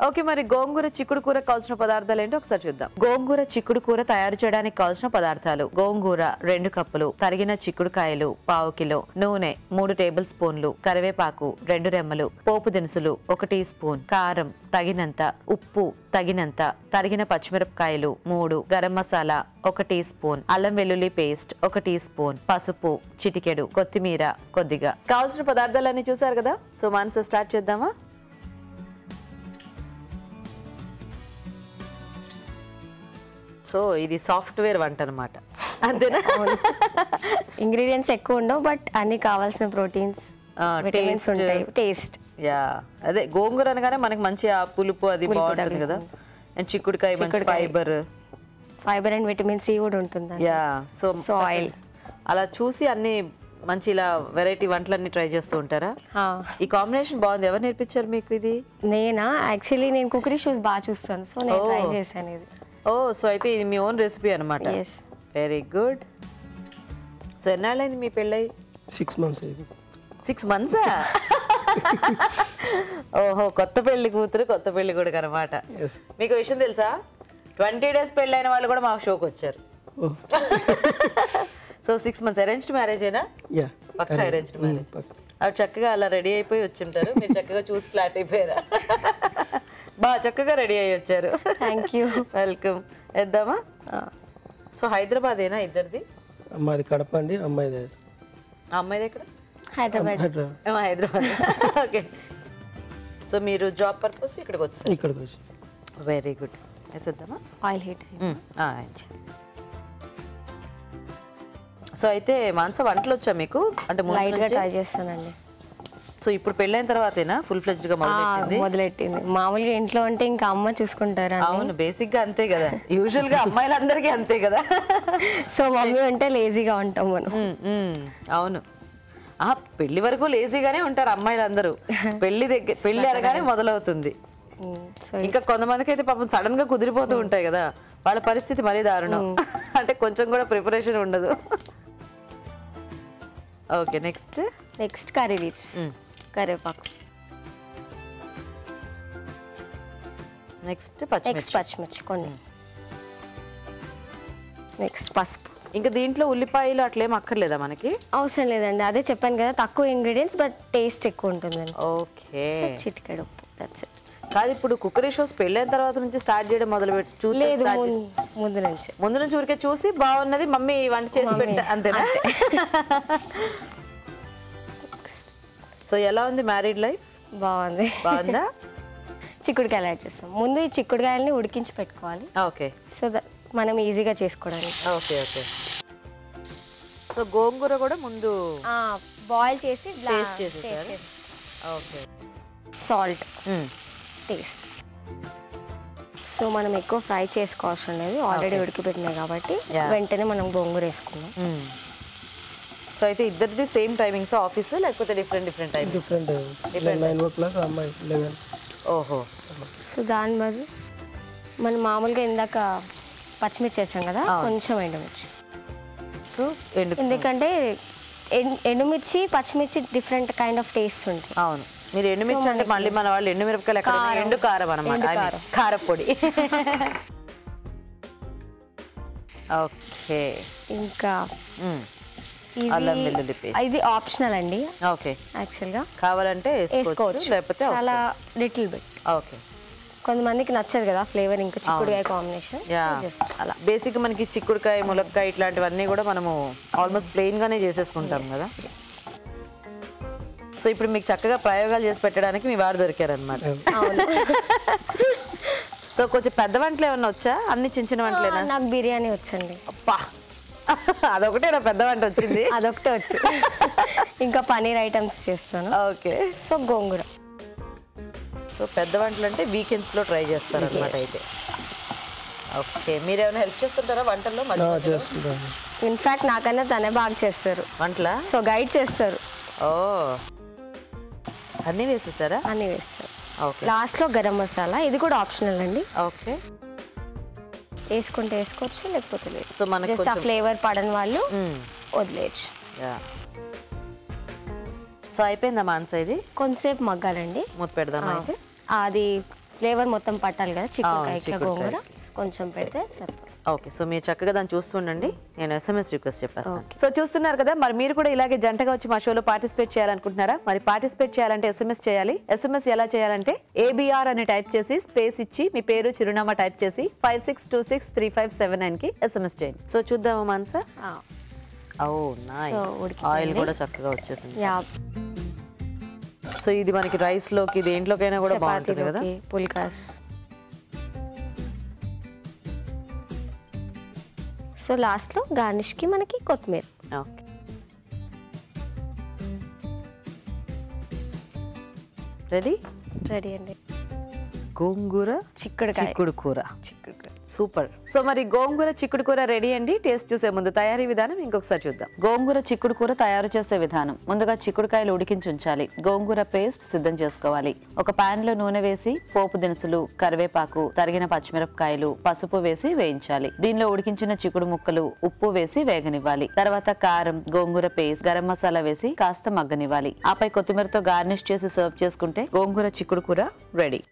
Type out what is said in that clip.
Okay, మరి గోంగూర చిక్కుడు కూర కావాల్సిన పదార్థాలు ఏంటో ఒకసారి చూద్దాం. గోంగూర చిక్కుడు కూర తయారు చేయడానికి కావాల్సిన పదార్థాలు: గోంగూర 2 కప్పులు, తరిగిన చిక్కుడుకాయలు 1/2 కిలో, నూనె 3 టేబుల్ స్పూన్లు, కరివేపాకు 2 రెమ్మలు, పోపు దినుసులు 1 టీ స్పూన్, కారం తగినంత, ఉప్పు తగినంత, తరిగిన పచ్చిమిరపకాయలు 3, గరం మసాలా 1 టీ స్పూన్, అల్లం వెల్లుల్లి పేస్ట్ 1 టీ స్పూన్, పసుపు చిటికెడు, కొత్తిమీర కొద్దిగా. కావాల్సిన పదార్థాలన్నీ చూసారు కదా. సో మనసు స్టార్ట్ చేద్దామా? సో ఇది సాఫ్ట్వేర్ వంట అనమాట, అంతేనా? ఇంగ్రీడియంట్స్ ఎక్కువ ఉండవు, బట్ అన్ని కావాల్సిన ప్రోటీన్స్, విటమిన్స్ ఉంటాయి. టేస్ట్ యా, అదే గోంగూర అనగానే మనకి మంచి ఆ పులుపు అది బాగుంటుంది కదా. అండ్ చిక్కుడుకాయ మంచి ఫైబర్ అండ్ విటమిన్ సి కూడా ఉంటుంది. యా, సో ఆయిల్ అలా చూసి అన్ని మంచి ఇలా వెరైటీ వంటలన్నీ ట్రై చేస్తూ ఉంటారా? ఈ కాంబినేషన్ బాగుంది. ఎవరు నేర్పించారు మీకు ఇది? నేనా? యాక్చువల్లీ నేను కుకరీ షోస్ బాగా చూస్తాను, సో నేను ట్రై చేశాను ఇది. ఓ, సో అయితే ఇది మీ ఓన్ రెసిపీ అనమాట. Very good. సో ఎన్నాళ్ళైంది మీ పెళ్ళై? 6 months. 6 months? ఓహో, కొత్త పెళ్లి కూతురు కొత్త పెళ్లి కొడుకు అనమాట. మీకు విషయం తెలుసా, 20 days పెళ్ళైన వాళ్ళు కూడా మా షోకి వచ్చారు. So 6 months. అరేంజ్డ్ మ్యారేజ్ ఏనా? పక్కా అరేంజ్డ్ మ్యారేజ్. అవి చక్కగా అలా రెడీ అయిపోయి వచ్చింటారు, మీరు చక్కగా చూసి ఫ్లాట్ అయిపోయారా? బాగా చక్కగా రెడీ అయ్యి వచ్చారు. Thank you. వెల్కమ్. వేద్దామా? సో హైదరాబాదేనా ఇద్దరిది? అమ్మాయిది కడప అండి, అమ్మాయిది. అమ్మాయిది ఎక్కడ? హైదరాబాద్. హైదరాబాద్. ఓకే. సో మీరు జాబ్ పర్పస్ ఇక్కడికి వచ్చారు? ఇక్కడికి వచ్చి. Very good. వేసేద్దామా? Oil heat. సో అయితే మాంస వంటలు వచ్చా మీకు? అంటే లైట్గా ట్రై చేస్తానండి. సో ఇప్పుడు పెళ్ళైన తర్వాతేనా ఫుల్ ఫ్లెడ్జ్డ్ గా మొదలెట్టింది? మామూలుగా ఇంట్లో అంటే ఇంకా అమ్మ చూసుకుంటారా? అవును, బేసిక్ గా అంతే కదా, యూజువల్ గా అమ్మాయిలందరికీ అంతే కదా. సో మమ్మీ అంటే లేజీగా ఉంటాం మనం. అవును, పెళ్లి వరకు లేజీగానే ఉంటారు అమ్మాయిలందరూ. పెళ్లి అనగానే మొదలవుతుంది. ఇంకా కొంతమందికి అయితే పాపం సడన్ గా కుదిరిపోతూ ఉంటాయి కదా, వాళ్ళ పరిస్థితి మరీ దారుణం. అంటే కొంచెం కూడా ప్రిపరేషన్ ఉండదు. ఓకే, నెక్స్ట్ కర్రీ లీవ్స్, కరివేపాకు, నెక్స్ట్ పచ్చిమిర్చి కొన్ని, నెక్స్ట్ పసుపు. ఇంకా దీంట్లో ఉల్లిపాయలు అట్లేం అక్కర్లేదా మనకి? అవసరం లేదండి, అదే చెప్పాను కదా, తక్కువ ఇంగ్రీడియంట్స్ బట్ టేస్ట్ ఎక్కువ ఉంటుందండి. ఓకే, చిటికెడు ఉప్పు, దట్స్ ఇట్. కాదు, ఇప్పుడు కుక్కరీ షోస్ పెళ్ళైన తర్వాత నుంచి స్టార్ట్ చేయడం మొదలు పెట్టి చూసి? లేదు, ముందు నుంచి ఊరికే చూసి బాగున్నది మమ్మీ వంట చేసి పెట్టా, అంతేనా? సో ఎలా ఉంది మ్యారీడ్ లైఫ్? బాగుందా? చిక్కుడుకాయలు యాడ్ చేస్తాం. ముందు ఈ చిక్కుడుకాయలని ఉడికించి పెట్టుకోవాలి. ఓకే, సో మనం ఈజీగా చేసుకోవడానికి. Okay okay. సో గోంగూర కూడా ముందు బాయిల్ చేసి పేస్ట్ చేసేసారు. ఓకే. Salt, taste. సో మనం ఎక్కువ ఫ్రై చేసుకోవాల్సిన లేదు, ఆల్రెడీ ఉడికిపెట్టినాయి కాబట్టి వెంటనే మనం గోంగూర వేసుకున్నాం. సో అయితే ఇద్దరిది సేమ్ టైమింగ్స్ ఆఫీస్, లేకపోతే డిఫరెంట్ టైమింగ్స్? డిఫరెంట్. 9 o'clock, అమ్మాయి 11. ఓహో. సో దాని బదులు మనం మామూలుగా ఇందాక పచ్చిమిర్చి వేసాం కదా, కొంచెం ఎండుమిర్చి. సో ఎందుకంటే ఎండుమిర్చి పచ్చిమిర్చి డిఫరెంట్ కైండ్ ఆఫ్ టేస్ట్ ఉంటుంది. అవును, మీరు ఎండుమిర్చి అంటే మళ్ళీ మన వాళ్ళు ఎండుమిరపకాయలు ఎక్కడ? ఎండు కారం అనమాట, కారపొడి. ఓకే. ఇంకా అల్లం వెల్లుల్లి పేస్ట్, ఇది ఆప్షనల్ అండి. ఓకే, యాక్చువల్గా కావాలంటే వేసుకోవచ్చు, లేకపోతే చాలా లిటిల్ బిట్. ఓకే. కొంతమందికి నచ్చదు కదా ఫ్లేవర్, ఇంకా చిక్కుడుకాయ కాంబినేషన్. జస్ట్ అలా బేసిక్ మనకి చిక్కుడుకాయ, ములక్కాయ ఇట్లాంటివన్నీ కూడా మనము ఆల్మోస్ట్ ప్లెయిన్ గానే చేసేసుకుంటాం కదా. సో ఇప్పుడు మీకు చక్కగా ప్రయోగాలు చేసి పెట్టడానికి మీ వారు దొరికారనమాట. సో కొంచెం పెద్ద వంటలు ఏమన్నా వచ్చా? అన్ని చిన్న వంటలేనా? నాకు బిర్యానీ వచ్చండి. అప్పా, అదొకటే నా పెద్ద వంట వచ్చింది? అదొకటే వచ్చు. ఇంకా పన్నీర్ ఐటమ్స్ చేస్తాను. ఓకే. సో గోంగూర. సో పెద్ద వంటలు అంటే వీకెండ్స్ లో ట్రై చేస్తారు అనమాట అయితే. ఓకే, మీరు ఏమైనా హెల్ప్ చేస్తుంటారా వంటల్లో? ఇన్ఫాక్ట్ నాకన్నా తనే బాగా చేస్తారు వంటలా. సో గైడ్ చేస్తారు. ఓ, అన్నీ వేసేసారా? అన్నీ వేస్తారు. ఓకే. లాస్ట్ లో గరం మసాలా, ఇది కూడా ఆప్షనల్ అండి. ఓకే, వేసుకుంటే వేసుకోవచ్చు, లేకపోతే లేదు. సో మనకి జస్ట్ ఆ ఫ్లేవర్ పడని వాళ్ళు వదిలేయచ్చు. సో అయిపోయిందా మాంస? ఇది కొంతసేపు మగ్గాలండి. మూత పెడదామా అయితే? అది ఫ్లేవర్ మొత్తం పట్టాలి కదా చిక్కుడుకాయ గోంగూర, కొంచెం పెడితే సరిపోతుంది. ఓకే, సో మీరు చక్కగా దాన్ని చూస్తుండండి, నేను SMS రిక్వెస్ట్ చెప్పేస్తాను. సో చూస్తున్నారు కదా, మరి మీరు కూడా ఇలాగే జంటగా వచ్చి మా షోలో పార్టిసిపేట్ చేయాలనుకుంటున్నారా? మరి పార్టిసిపేట్ చేయాలంటే SMS చేయాలి. SMS ఎలా చేయాలంటే ABR అని టైప్ చేసి స్పేస్ ఇచ్చి మీ పేరు చిరునామా టైప్ చేసి 56263579 కి SMS చేయండి. సో చూద్దామా మనసా? ఓ నైస్, ఆయిల్ కూడా చక్కగా వచ్చేసింది. సో ఇది మనకి రైస్ లోకి దేంట్లోకైనా కూడా బాగుంటుంది కదా. పుల్కాస్. సో లాస్ట్ లో గార్నిష్ కి మనకి కొత్తిమీర. ఓకే, రెడీ అండి. గోంగూర చిక్కుడు కూర. సూపర్. సో మరి గోంగూర చిక్కుడు కూర రెడీ అండి. టేస్ట్ చూసే ముందు తయారీ విధానం ఇంకొకసారి చూద్దాం. గోంగూర చిక్కుడు కూర తయారు చేసే విధానం: ముందుగా చిక్కుడుకాయలు ఉడికించి ఉంచాలి. గోంగూర పేస్ట్ సిద్ధం చేసుకోవాలి. ఒక పాన్ లో నూనె వేసి పోపు దినుసులు, కరివేపాకు, తరిగిన పచ్చిమిరపకాయలు, పసుపు వేసి వేయించాలి. దీనిలో ఉడికించిన చిక్కుడు ముక్కలు, ఉప్పు వేసి వేగనివ్వాలి. తర్వాత కారం, గోంగూర పేస్ట్, గరం మసాలా వేసి కాస్త మగ్గనివ్వాలి. ఆపై కొత్తిమీరతో గార్నిష్ చేసి సర్వ్ చేసుకుంటే గోంగూర చిక్కుడు కూర రెడీ.